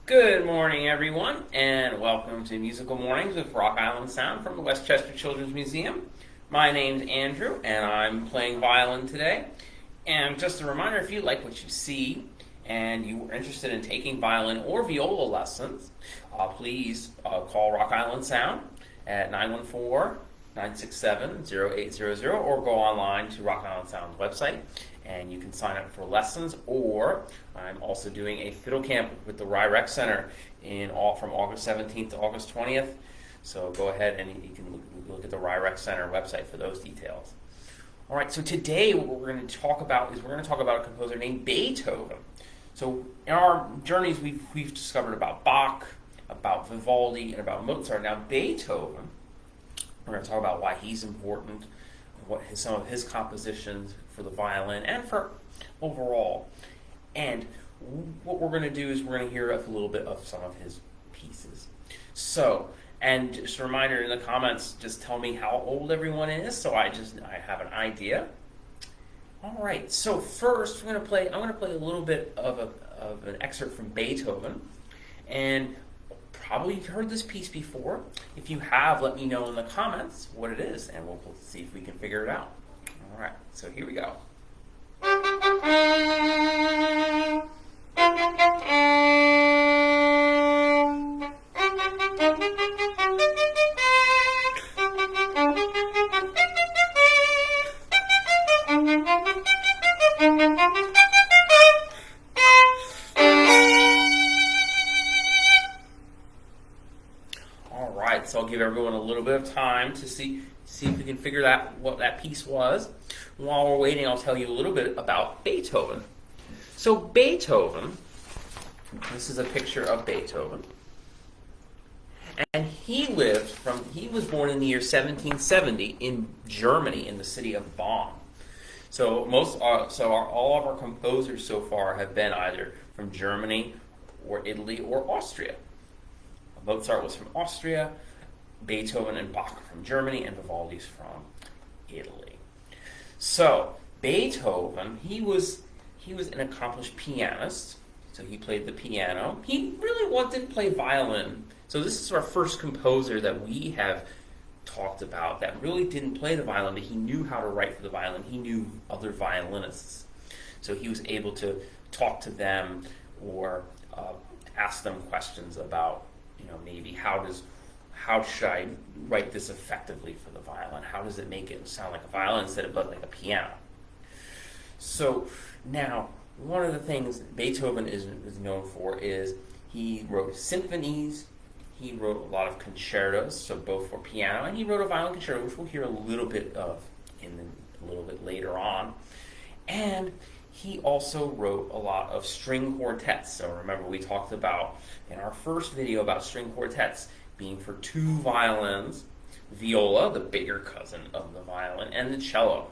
Good morning, everyone, and welcome to Musical Mornings with Rock Island Sound from the Westchester Children's Museum. My name's Andrew, and I'm playing violin today. And just a reminder, if you like what you see and you are interested in taking violin or viola lessons, please call Rock Island Sound at 914-967-0800 or go online to Rock Island Sound's website and you can sign up for lessons, or I'm also doing a fiddle camp with the Rec Center from August 17th to August 20th. So go ahead and you can look at the Rec Center website for those details. All right, so today what we're going to talk about is a composer named Beethoven. So in our journeys, we've discovered about Bach, about Vivaldi, and about Mozart. Now Beethoven, we're going to talk about why he's important, some of his compositions for the violin and for overall. And what we're going to do is we're going to hear a little bit of some of his pieces. So, and just a reminder in the comments, just tell me how old everyone is, so I have an idea. All right. So first, I'm going to play a little bit of an excerpt from Beethoven, and probably you've heard this piece before. If you have, let me know in the comments what it is, and we'll see if we can figure it out. All right. So here we go. All right, so I'll give everyone a little bit of time to see if we can figure out what that piece was. While we're waiting, I'll tell you a little bit about Beethoven. So Beethoven, this is a picture of Beethoven, and he was born in the year 1770 in Germany, in the city of Bonn. So all of our composers so far have been either from Germany or Italy or Austria. Mozart was from Austria, Beethoven and Bach from Germany, and Vivaldi's from Italy. So Beethoven, he was an accomplished pianist. So he played the piano. He really didn't play violin. So this is our first composer that we have talked about that really didn't play the violin, but he knew how to write for the violin. He knew other violinists. So he was able to talk to them or ask them questions about, maybe how should I write this effectively for the violin? How does it make it sound like a violin instead of like a piano? So now, one of the things Beethoven is known for is he wrote symphonies, he wrote a lot of concertos, so both for piano, and he wrote a violin concerto, which we'll hear a little bit of a little bit later on. And he also wrote a lot of string quartets. So remember, we talked about in our first video about string quartets being for two violins, viola, the bigger cousin of the violin, and the cello,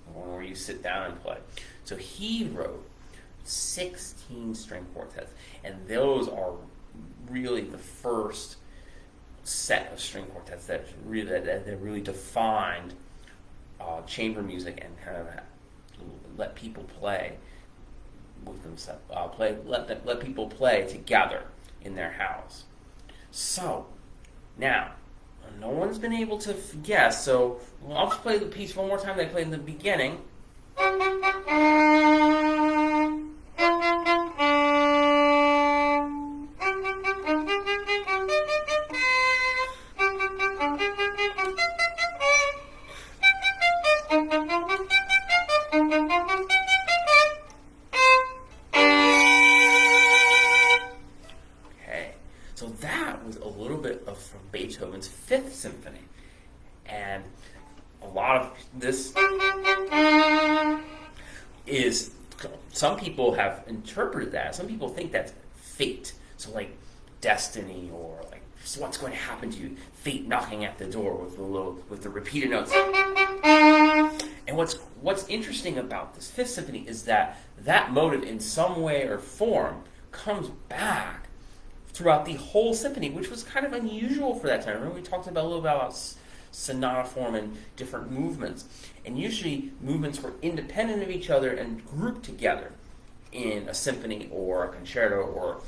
the one where you sit down and play. So he wrote 16 string quartets, and those are really the first set of string quartets that really defined chamber music and kind of let people play with themselves, let people play together in their house. So now, no one's been able to guess, so I'll just play the piece one more time that I played in the beginning. So that was a little bit from Beethoven's Fifth Symphony. And a lot of this is, some people have interpreted that. Some people think that's fate. So like destiny, or like what's going to happen to you, fate knocking at the door with the repeated notes. And what's interesting about this Fifth Symphony is that motive in some way or form comes back throughout the whole symphony, which was kind of unusual for that time. Remember, we talked about a little bit about sonata form and different movements. And usually movements were independent of each other and grouped together in a symphony or a concerto or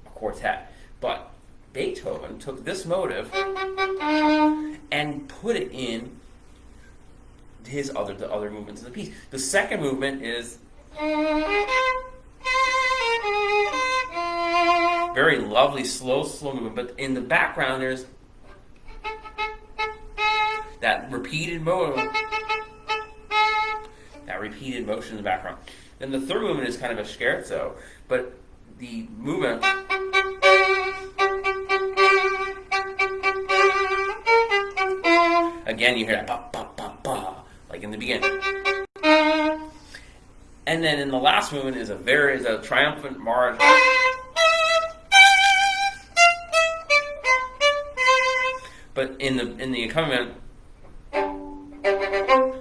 a quartet. But Beethoven took this motive and put it in the other movements of the piece. The second movement is very lovely, slow movement, but in the background there's that repeated motion. In the background. Then the third movement is kind of a scherzo, but the movement again, you hear that ba ba ba ba, like in the beginning. And then in the last movement is a triumphant march. But in the accompaniment,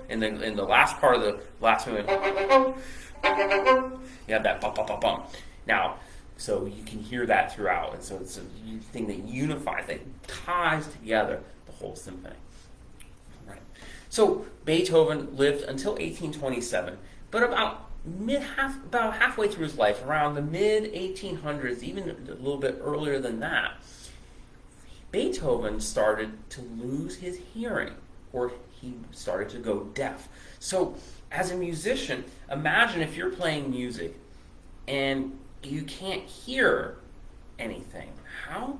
in the last part of the last movement, you have that bum bum bum bum. Now, so you can hear that throughout, and so it's a thing that unifies, that ties together the whole symphony. Right. So Beethoven lived until 1827, but about halfway through his life, around the mid 1800s, even a little bit earlier than that, Beethoven started to lose his hearing, or he started to go deaf. So as a musician, imagine if you're playing music and you can't hear anything. How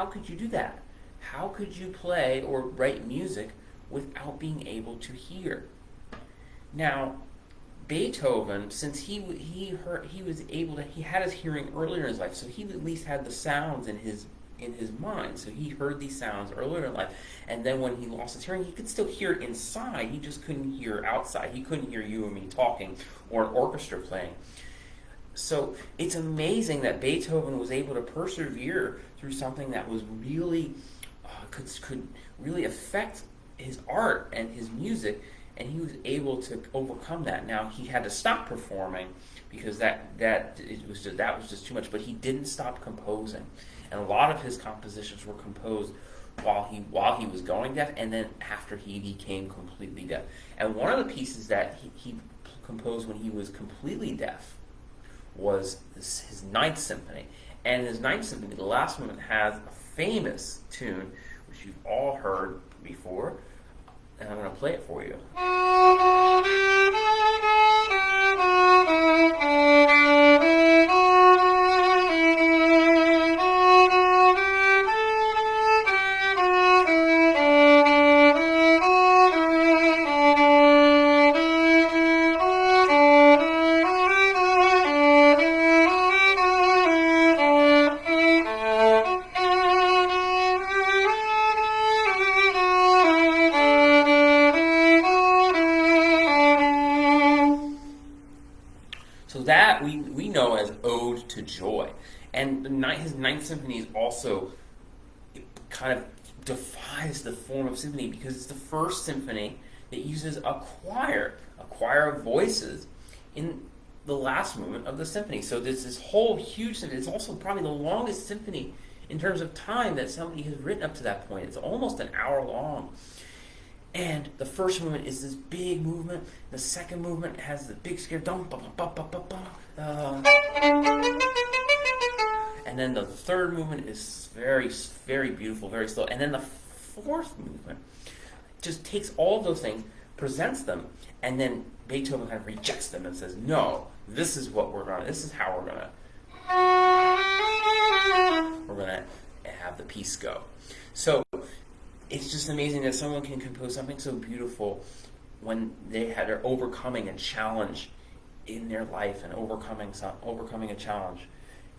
could you do that? How could you play or write music without being able to hear? Now, Beethoven, since he had his hearing earlier in his life, so he at least had the sounds in his mind. So he heard these sounds earlier in life, and then when he lost his hearing, he could still hear it inside. He just couldn't hear outside. He couldn't hear you and me talking or an orchestra playing. So it's amazing that Beethoven was able to persevere through something that was really could really affect his art and his music, and he was able to overcome that. Now he had to stop performing because that was just too much, but he didn't stop composing. And a lot of his compositions were composed while he was going deaf, and then after he became completely deaf. And one of the pieces that he composed when he was completely deaf was his Ninth Symphony. And his Ninth Symphony, the last movement, has a famous tune, which you've all heard before, and I'm going to play it for you. So that we know as Ode to Joy. And his Ninth Symphony is also, it kind of defies the form of symphony because it's the first symphony that uses a choir of voices in the last movement of the symphony. So there's this whole huge symphony. It's also probably the longest symphony in terms of time that somebody has written up to that point. It's almost an hour long. And the first movement is this big movement. The second movement has the big scare. And then the third movement is very, very beautiful, very slow. And then the fourth movement just takes all of those things, presents them, and then Beethoven kind of rejects them and says, no, this is how we're gonna have the piece go. So it's just amazing that someone can compose something so beautiful when they're overcoming a challenge in their life and overcoming a challenge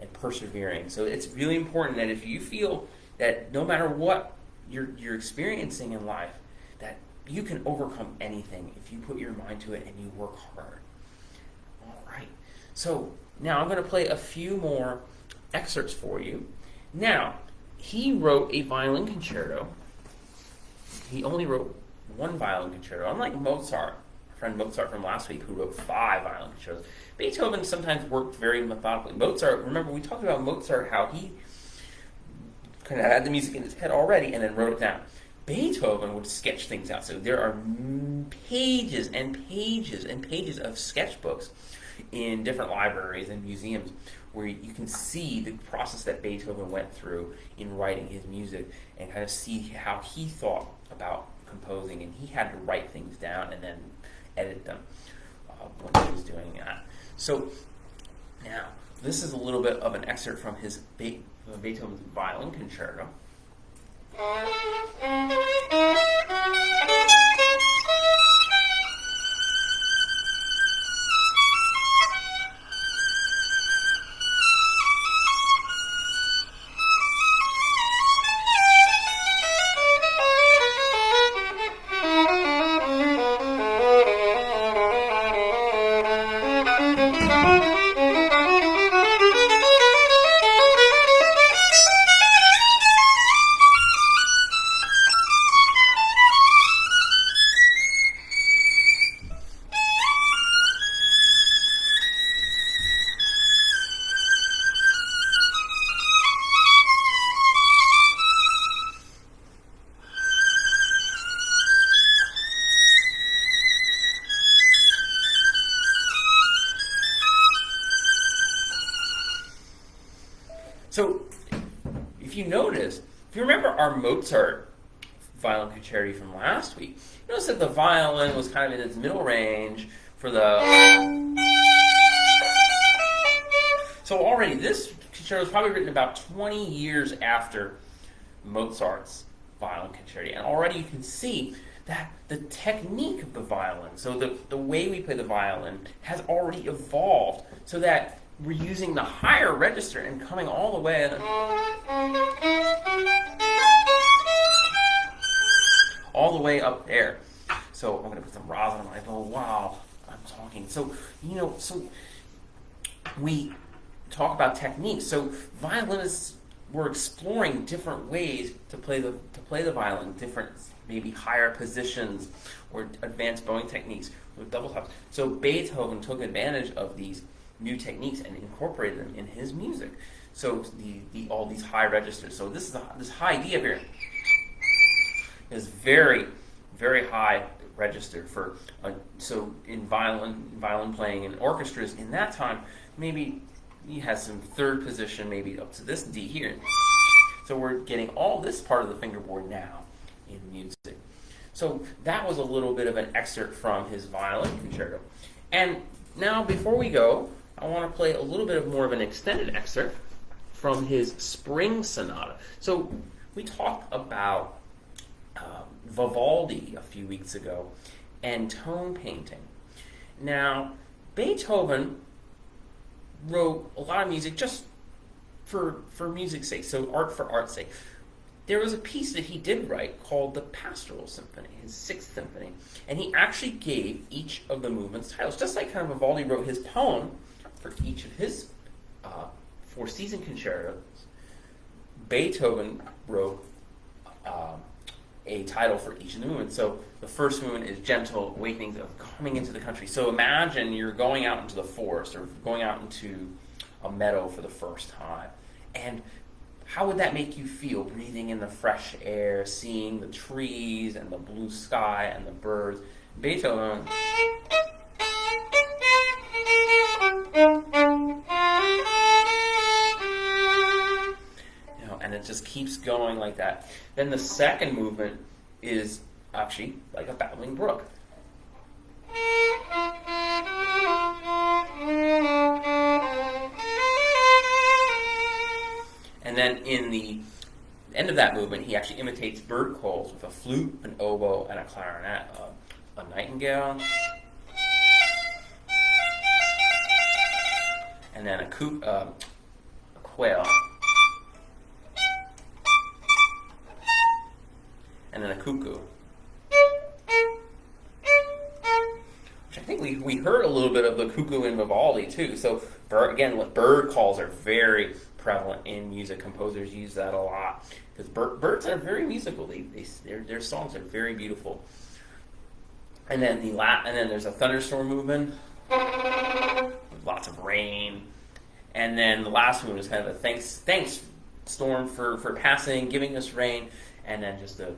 and persevering. So it's really important that if you feel that no matter what you're experiencing in life, that you can overcome anything if you put your mind to it and you work hard. All right. So now I'm going to play a few more excerpts for you. Now, he wrote a violin concerto. He only wrote one violin concerto, unlike Mozart, our friend Mozart from last week, who wrote 5 violin concertos. Beethoven sometimes worked very methodically. Mozart, remember we talked about Mozart, how he kind of had the music in his head already and then wrote it down. Beethoven would sketch things out. So there are pages and pages and pages of sketchbooks in different libraries and museums where you can see the process that Beethoven went through in writing his music and kind of see how he thought about composing, and he had to write things down and then edit them when he was doing that. So now, this is a little bit of an excerpt from his Beethoven's Violin Concerto. So, if you remember our Mozart violin concerto from last week, you notice that the violin was kind of in its middle range for the... So already, this concerto was probably written about 20 years after Mozart's violin concerto, and already you can see that the technique of the violin, so the way we play the violin, has already evolved so that we're using the higher register and coming all the way up there. So I'm going to put some rosin on my bow while I'm talking. So, so we talk about techniques. So violinists were exploring different ways to play the violin, different maybe higher positions or advanced bowing techniques with double tops. So Beethoven took advantage of these new techniques and incorporated them in his music. So all these high registers. So this high D up here is very, very high register for. So in violin playing in orchestras in that time, maybe he has some third position, maybe up to this D here. So we're getting all this part of the fingerboard now in music. So that was a little bit of an excerpt from his violin concerto. And now before we go, I want to play a little bit more of an extended excerpt from his Spring Sonata. So we talked about Vivaldi a few weeks ago and tone painting. Now, Beethoven wrote a lot of music just for music's sake, so art for art's sake. There was a piece that he did write called the Pastoral Symphony, his sixth symphony, and he actually gave each of the movements titles, just like kind of Vivaldi wrote his poem for each of his four-season concertos. Beethoven wrote a title for each of the movements. So the first movement is Gentle Awakenings of Coming into the Country. So imagine you're going out into the forest or going out into a meadow for the first time. And how would that make you feel, breathing in the fresh air, seeing the trees and the blue sky and the birds? Beethoven... and it just keeps going like that. Then the second movement is actually like a babbling brook. And then in the end of that movement, he actually imitates bird calls with a flute, an oboe, and a clarinet, a nightingale, and then a quail, and then a cuckoo. Which I think we heard a little bit of the cuckoo in Vivaldi too. So bird calls are very prevalent in music. Composers use that a lot because birds are very musical. Their songs are very beautiful. And then there's a thunderstorm movement with lots of rain. And then the last movement is kind of a thanks storm for passing, giving us rain, and then just a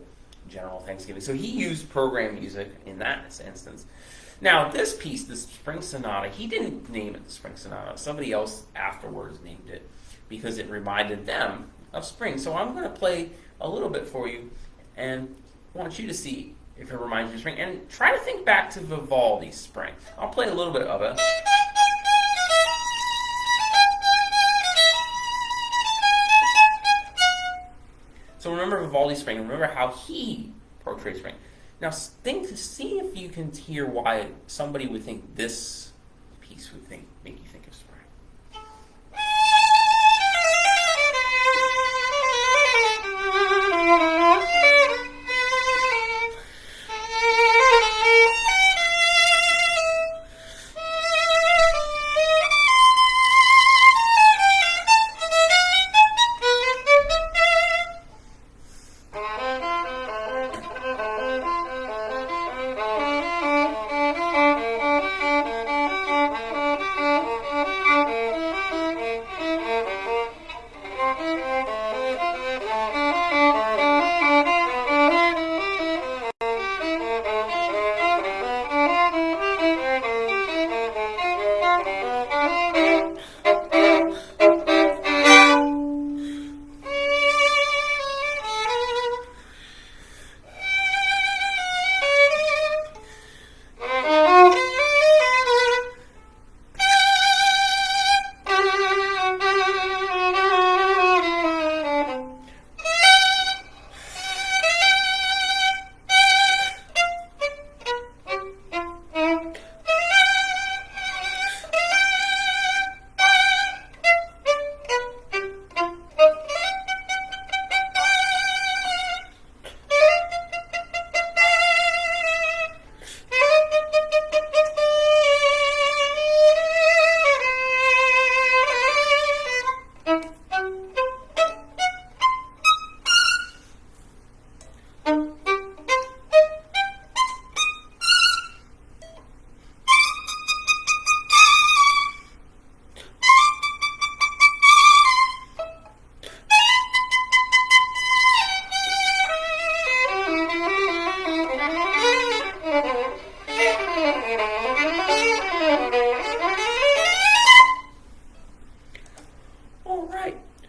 general thanksgiving. So he used program music in that instance. Now, this piece, the Spring Sonata, he didn't name it the Spring Sonata. Somebody else afterwards named it because it reminded them of spring. So I'm going to play a little bit for you and want you to see if it reminds you of spring. And try to think back to Vivaldi's Spring. I'll play a little bit of it. So remember Vivaldi's Spring. Remember how he portrayed spring. Now see if you can hear why somebody would think this piece would make you think of spring.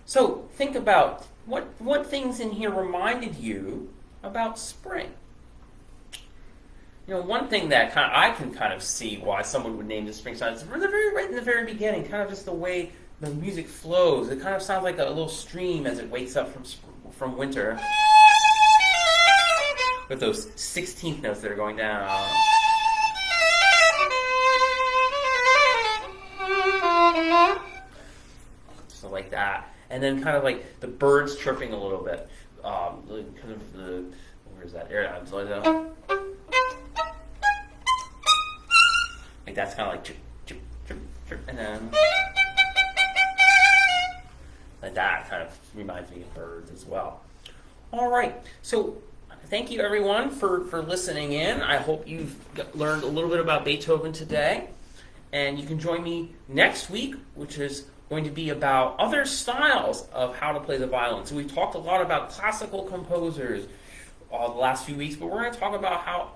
So think about what things in here reminded you about spring. You know, one thing that I can kind of see why someone would name this spring song is right in the very beginning, kind of just the way the music flows. It kind of sounds like a little stream as it wakes up from winter, with those 16th notes that are going down. So like that. And then kind of like the birds chirping a little bit. Kind of the, where's that? Like that's kind of like chirp, chirp, chirp, chirp. And then like that kind of reminds me of birds as well. All right. So thank you everyone for listening in. I hope you've learned a little bit about Beethoven today. And you can join me next week, which is going to be about other styles of how to play the violin. So we talked a lot about classical composers the last few weeks, but we're going to talk about how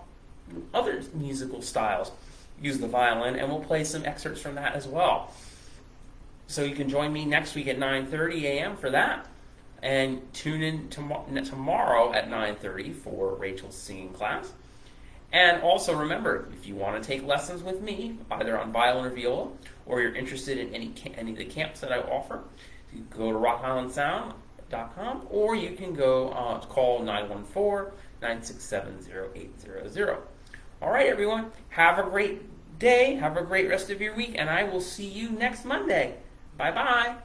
other musical styles use the violin, and we'll play some excerpts from that as well. So you can join me next week at 9:30 a.m. for that, and tune in tomorrow at 9:30 for Rachel's singing class. And also remember, if you want to take lessons with me, either on violin or viola, or you're interested in any of the camps that I offer, you can go to rockislandsound.com, or you can go call 914-967-0800. All right, everyone. Have a great day. Have a great rest of your week, and I will see you next Monday. Bye-bye.